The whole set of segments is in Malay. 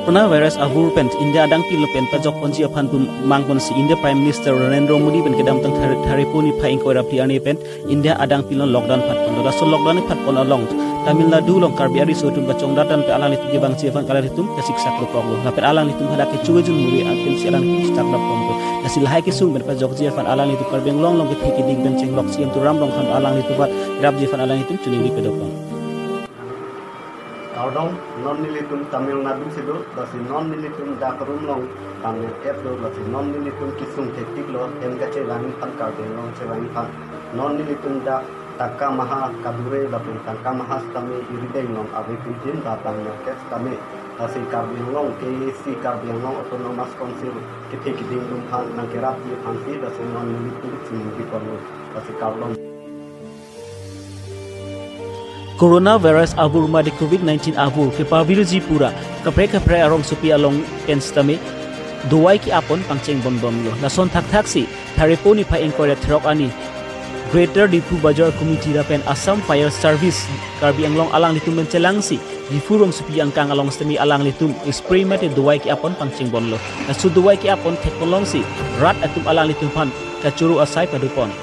Coronavirus avur pen India adang pilo pen pajok ponji apan pum mangpon si India Prime Minister Narendra Modi pen kedam tang thariponi phaing koira piani pen India adang pilo lockdown phat pon da so lockdown phat pon along Tamil Nadu long karbiari so tum bachong datan pe alang litu gebang siafan kala litum kasik saklo poglo na pe alang litum hada ke chujun muri apen si alang start up pon kasil hai ke sung pen pajok jiafan alang litu karbeng long ke thiki ding ben cheng lok siam tu ram long khan alang litu bat grab jiafan alang litum chuning li pedopon Kaudong non nilitum Tamil Nadu sido basi non nilitum dakarum long tamil ep lo basi non nilitum kisung tektik lo hem gache langin pan kardeng long cewangin pan non nilitum da taka maha kadure bapun taka maha stame irideng long abe pijin datang kes stame basi kardeng long KC kardeng long autonomous council kitik ding dum pan nangkerap di pansi basi non nilitum cimudi kono basi kaudong Coronavirus avur ma de COVID-19 avur ke pavirji pura kapre arong supi along penstame duwai ki apon pangcheng bom lo nason thak si thariponi pha inquiry throk ani Greater Difu Bajar Committee Rapen Assam Fire Service Karbi Anglong alang litum mencelangsi difurong supi angkang along stemi alang litum experiment duwai ki apon pangcheng bon lo nasu duwai ki apon teknolong si rat atum alang litum pan kacuru asai padupon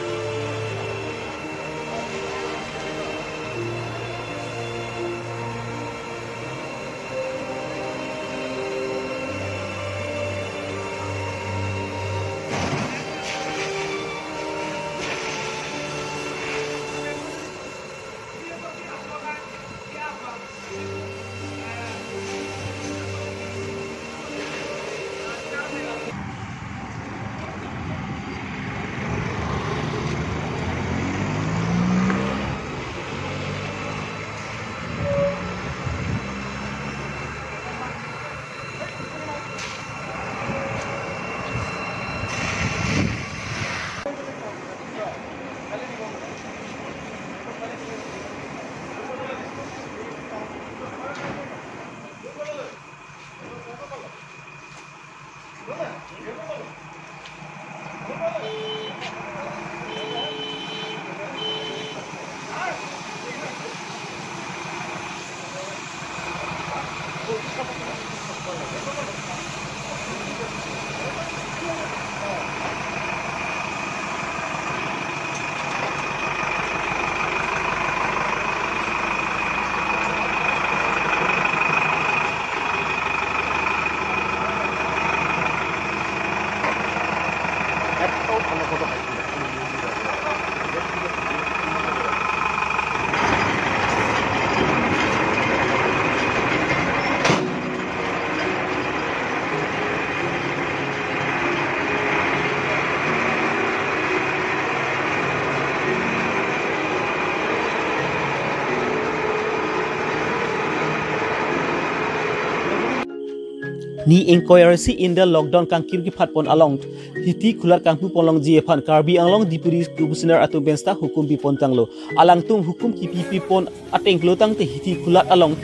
ni inquiry si in the lockdown kang kirgi phatpon along hiti khular kang pu polong jiefan karbi anglong dipuri kubusinar atu bensta hukum pi pon tanglo alang tung hukum kipi pon ateng klotang te hiti khular along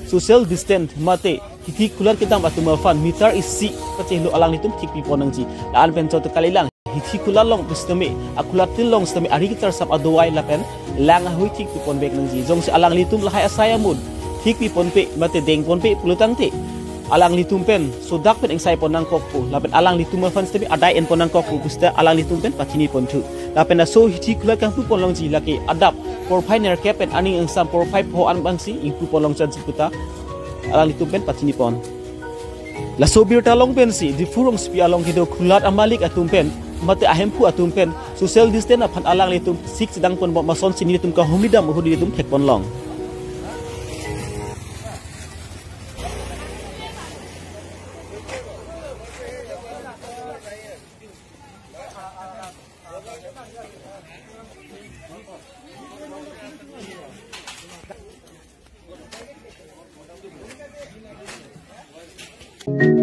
social distance mate hiti khular kitam atu mafan meter is si pachelo alang nitum tik pi ponang ji lan pen chot kalilang hiti khular long bustame akulat til long stame ari kitar sap adowai lapen lang hui tik pi pon bek nang ji jong si alang litum lahai asaya mud tik pi pon pe mate deng pon pe plotang te alang litumpen sodak pen engsai ponang kokpu lapen alang litum fan stebi adai en ponang kokpu busta alang litumpen patini pontu lapen so hiti kula kang pu ponlong ji laki adap por finer kepen aning engsam por 5 ho an bangsi ingpu ponlong chan siputa alang litumpen patini pon la so birta long pen si di furong spi along hido khulat amalik atumpen mate ahempu atumpen social distance aphan alang litum sik sedang pon mason sini litum ka homidam hudi litum thek ponlong Thank you.